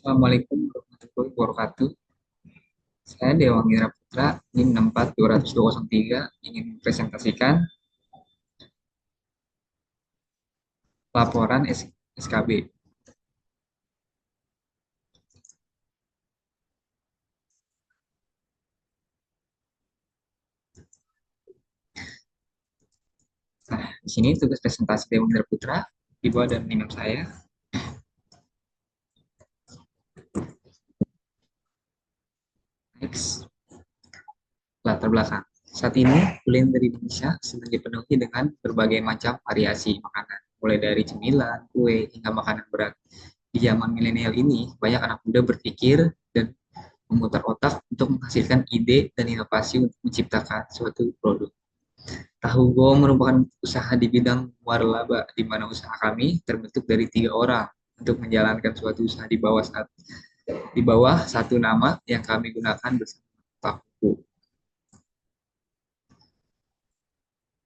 Assalamualaikum warahmatullahi wabarakatuh. Saya Dewangira Putra, NIM 6420203, ingin mempresentasikan laporan SKB. Nah, di sini tugas presentasi Dewangira Putra, dibuat dan NIM saya. Next, latar belakang. Saat ini, kuliner Indonesia sedang dipenuhi dengan berbagai macam variasi makanan, mulai dari cemilan, kue, hingga makanan berat. Di zaman milenial ini, banyak anak muda berpikir dan memutar otak untuk menghasilkan ide dan inovasi untuk menciptakan suatu produk. Tahu Go merupakan usaha di bidang waralaba, di mana usaha kami terbentuk dari 3 orang untuk menjalankan suatu usaha di bawah satu nama yang kami gunakan bersama Tahu.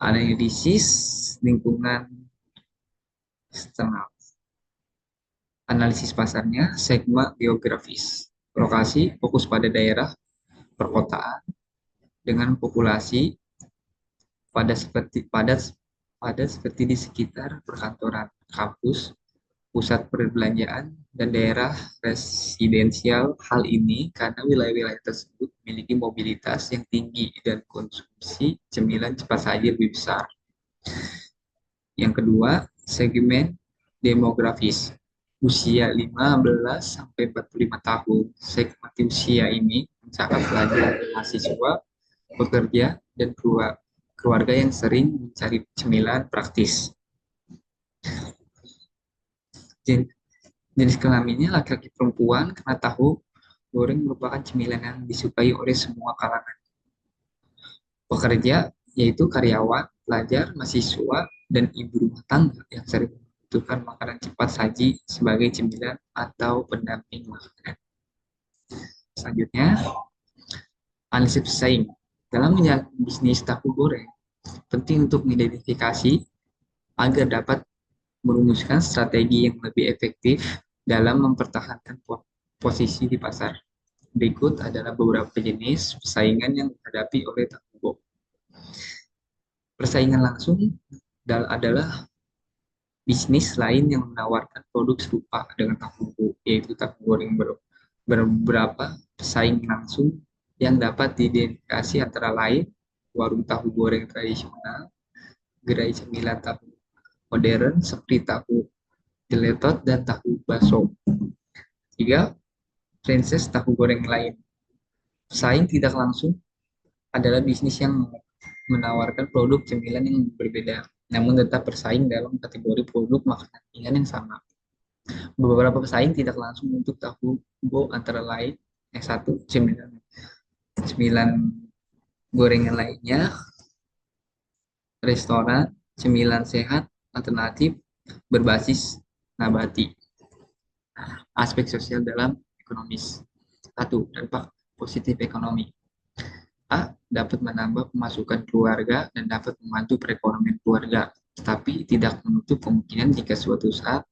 Analisis lingkungan eksternal. Analisis pasarnya, segmen geografis. Lokasi fokus pada daerah perkotaan dengan populasi padat seperti di sekitar perkantoran, kampus, pusat perbelanjaan, dan daerah residensial. Hal ini karena wilayah-wilayah tersebut memiliki mobilitas yang tinggi dan konsumsi cemilan cepat saji lebih besar. Yang kedua, segmen demografis. Usia 15 sampai 45 tahun. Segmen usia ini mencakup pelajar, mahasiswa, pekerja, dan keluarga yang sering mencari cemilan praktis. Jenis kelaminnya laki-laki perempuan karena tahu goreng merupakan cemilan yang disukai oleh semua kalangan. Pekerja yaitu karyawan, pelajar, mahasiswa, dan ibu rumah tangga yang sering membutuhkan makanan cepat saji sebagai cemilan atau pendamping makanan. Selanjutnya, analisis pesaing. Dalam menjalankan bisnis tahu goreng, penting untuk mengidentifikasi agar dapat merumuskan strategi yang lebih efektif dalam mempertahankan posisi di pasar. Berikut adalah beberapa jenis persaingan yang dihadapi oleh Takubo. Persaingan langsung adalah bisnis lain yang menawarkan produk serupa dengan Takubo, yaitu tahu goreng beberapa pesaing langsung yang dapat diidentifikasi antara lain warung tahu goreng tradisional, gerai cemilan tahu modern seperti tahu geletot dan tahu baso. Tiga, franchise tahu goreng lain. Pesaing tidak langsung adalah bisnis yang menawarkan produk cemilan yang berbeda, namun tetap bersaing dalam kategori produk makanan ringan yang sama. Beberapa pesaing tidak langsung untuk tahu go antara lain yang satu cemilan cemilan gorengan lainnya, restoran, cemilan sehat, alternatif, berbasis nabati. Aspek sosial dalam ekonomis. Satu, dampak positif ekonomi. A. Dapat menambah pemasukan keluarga dan dapat membantu perekonomian keluarga, tetapi tidak menutup kemungkinan jika suatu saat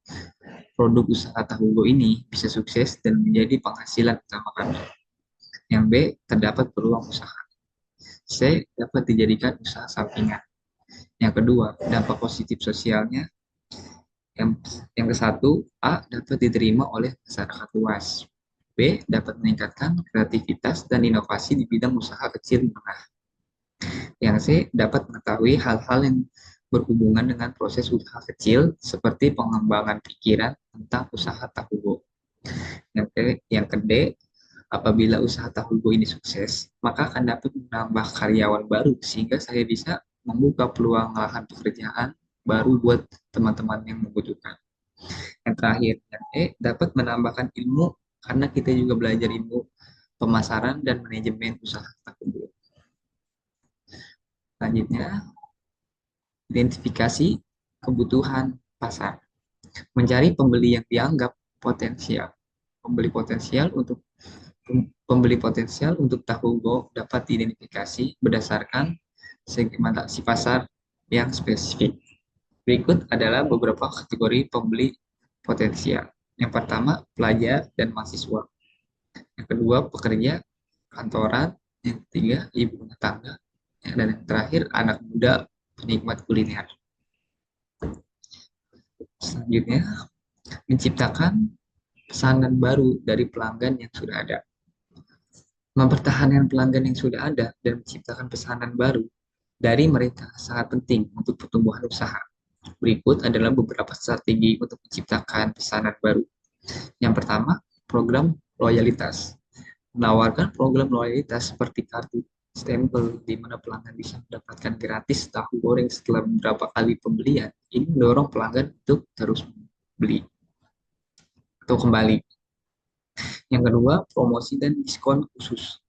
produk usaha tahugo ini bisa sukses dan menjadi penghasilan utama kami. Yang B. Terdapat peluang usaha. C. Dapat dijadikan usaha sampingan. Yang kedua, dampak positif sosialnya. Yang ke satu, A. Dapat diterima oleh masyarakat luas. B. Dapat meningkatkan kreativitas dan inovasi di bidang usaha kecil menengah. Yang C. Dapat mengetahui hal-hal yang berhubungan dengan proses usaha kecil seperti pengembangan pikiran tentang usaha tahugo. Yang ke D, apabila usaha tahugo ini sukses, maka akan dapat menambah karyawan baru sehingga saya bisa membuka peluang lahan pekerjaan baru buat teman-teman yang membutuhkan. Yang terakhir, yang E, dapat menambahkan ilmu karena kita juga belajar ilmu pemasaran dan manajemen usaha tahugo. Selanjutnya, identifikasi kebutuhan pasar. Mencari pembeli yang dianggap potensial. Pembeli potensial untuk tahugo dapat diidentifikasi berdasarkan segmentasi pasar yang spesifik. Berikut adalah beberapa kategori pembeli potensial. Yang pertama, pelajar dan mahasiswa. Yang kedua, pekerja kantoran. Yang ketiga, ibu rumah tangga. Dan yang terakhir, anak muda penikmat kuliner. Selanjutnya, menciptakan pesanan baru dari pelanggan yang sudah ada. Mempertahankan pelanggan yang sudah ada dan menciptakan pesanan baru dari mereka sangat penting untuk pertumbuhan usaha. Berikut adalah beberapa strategi untuk menciptakan pesanan baru. Yang pertama, program loyalitas. Menawarkan program loyalitas seperti kartu stempel di mana pelanggan bisa mendapatkan gratis tahu goreng setelah beberapa kali pembelian. Ini mendorong pelanggan untuk terus beli atau kembali. Yang kedua, promosi dan diskon khusus.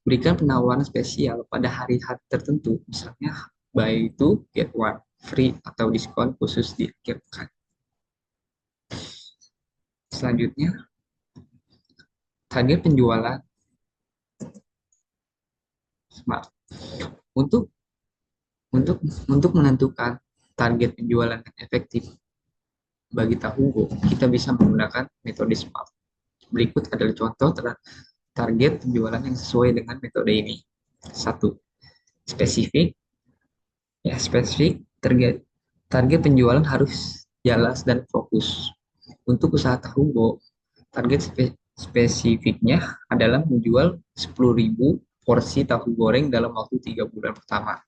Berikan penawaran spesial pada hari-hari tertentu, misalnya buy two get one free atau diskon khusus di akhir pekan. Selanjutnya, target penjualan smart. Untuk untuk untuk menentukan target penjualan yang efektif bagi Tahugo, kita bisa menggunakan metode SMART. Berikut adalah contoh target penjualan yang sesuai dengan metode ini. Satu, spesifik. Ya, spesifik. Target penjualan harus jelas dan fokus. Untuk usaha Tahugo, target spesifiknya adalah menjual 10.000 porsi tahu goreng dalam waktu 3 bulan pertama.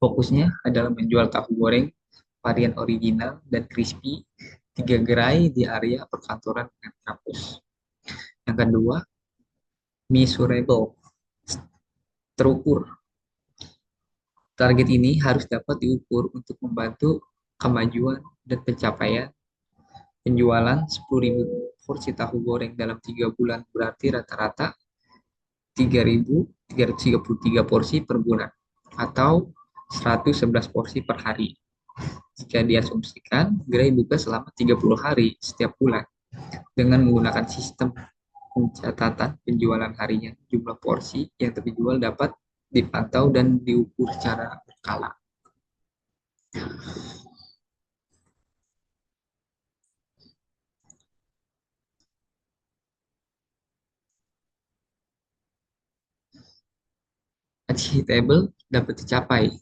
Fokusnya adalah menjual tahu goreng varian original dan crispy 3 gerai di area perkantoran dan kampus. Yang kedua, measurable, terukur. Target ini harus dapat diukur untuk membantu kemajuan dan pencapaian penjualan 10.000 porsi tahu goreng dalam 3 bulan berarti rata-rata 3.333 porsi per bulan atau 111 porsi per hari. Jika diasumsikan, gerai buka selama 30 hari setiap bulan dengan menggunakan sistem pencatatan penjualan harinya, jumlah porsi yang terjual dapat dipantau dan diukur secara berkala. Achievable dapat dicapai.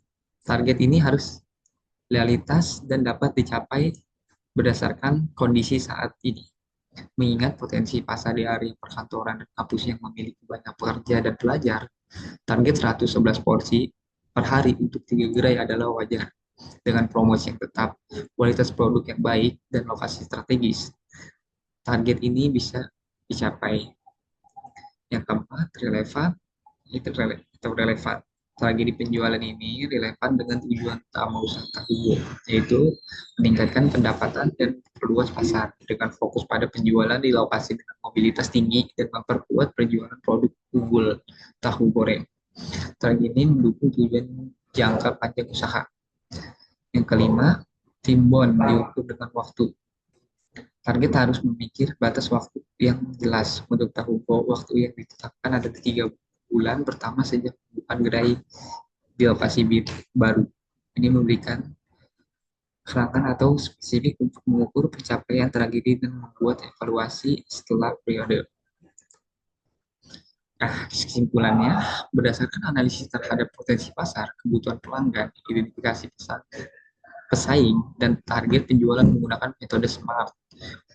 Target ini harus realitas dan dapat dicapai berdasarkan kondisi saat ini. Mengingat potensi pasar di area perkantoran dan kampus yang memiliki banyak pekerja dan pelajar, target 111 porsi per hari untuk 3 gerai adalah wajar. Dengan promosi yang tetap, kualitas produk yang baik, dan lokasi strategis, target ini bisa dicapai. Yang keempat, relevan. Itu relevan. Strategi penjualan ini relevan dengan tujuan utama usaha Tahugo, yaitu meningkatkan pendapatan dan perluas pasar dengan fokus pada penjualan di lokasi dengan mobilitas tinggi dan memperkuat penjualan produk unggul tahu goreng. Strategi ini mendukung tujuan jangka panjang usaha. Yang kelima, timbon diukur dengan waktu. Target harus memikir batas waktu yang jelas untuk Tahugo. Waktu yang ditetapkan ada 3 bulan pertama sejak pembukaan gerai di lokasi baru. Ini memberikan kerangka atau spesifik untuk mengukur pencapaian tragedi dan membuat evaluasi setelah periode. Nah, kesimpulannya, berdasarkan analisis terhadap potensi pasar, kebutuhan pelanggan, identifikasi pesaing, dan target penjualan menggunakan metode SMART,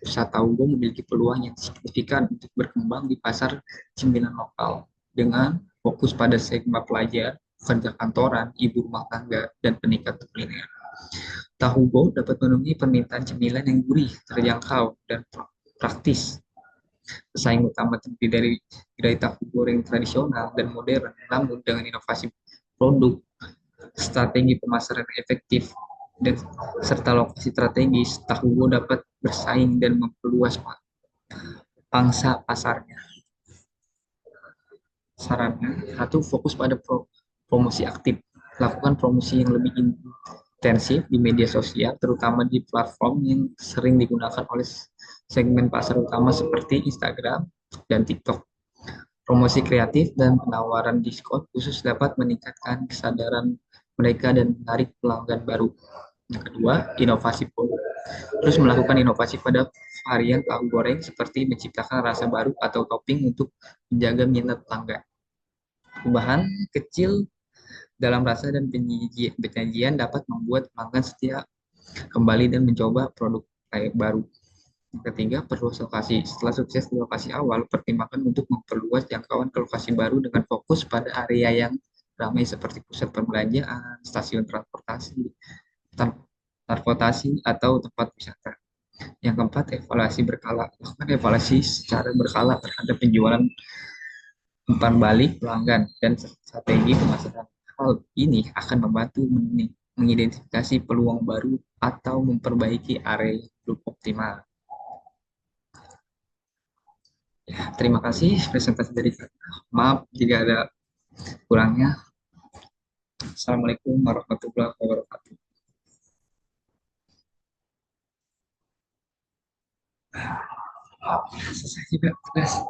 usaha Tahugo memiliki peluang yang signifikan untuk berkembang di pasar cemilan lokal dengan fokus pada segmen pelajar, pekerja kantoran, ibu rumah tangga, dan penikmat kuliner. Tahugo dapat memenuhi permintaan cemilan yang gurih, terjangkau, dan praktis. Pesaing utama terdiri dari gerai tahu goreng tradisional dan modern, namun dengan inovasi produk, strategi pemasaran efektif, dan serta lokasi strategis, Tahugo dapat bersaing dan memperluas pangsa pasarnya. Sarannya, satu, fokus pada promosi aktif. Lakukan promosi yang lebih intensif di media sosial, terutama di platform yang sering digunakan oleh segmen pasar utama seperti Instagram dan TikTok. Promosi kreatif dan penawaran diskon khusus dapat meningkatkan kesadaran mereka dan menarik pelanggan baru. Yang kedua, inovasi produk. Terus melakukan inovasi pada varian tahu goreng seperti menciptakan rasa baru atau topping untuk menjaga minat pelanggan. Perubahan kecil dalam rasa dan penyajian dapat membuat pelanggan setia kembali dan mencoba produk kayak baru. Yang ketiga, perluas lokasi. Setelah sukses di lokasi awal, pertimbangkan untuk memperluas jangkauan ke lokasi baru dengan fokus pada area yang ramai seperti pusat perbelanjaan, stasiun transportasi atau tempat wisata. Yang keempat, evaluasi berkala. Lakukan evaluasi secara berkala terhadap penjualan umpan balik pelanggan dan strategi pemasaran. Hal ini akan membantu mengidentifikasi peluang baru atau memperbaiki area yang belum optimal. Ya, terima kasih presentasi dari saya. Maaf jika ada kurangnya. Assalamualaikum warahmatullahi wabarakatuh. Selesai juga tugas.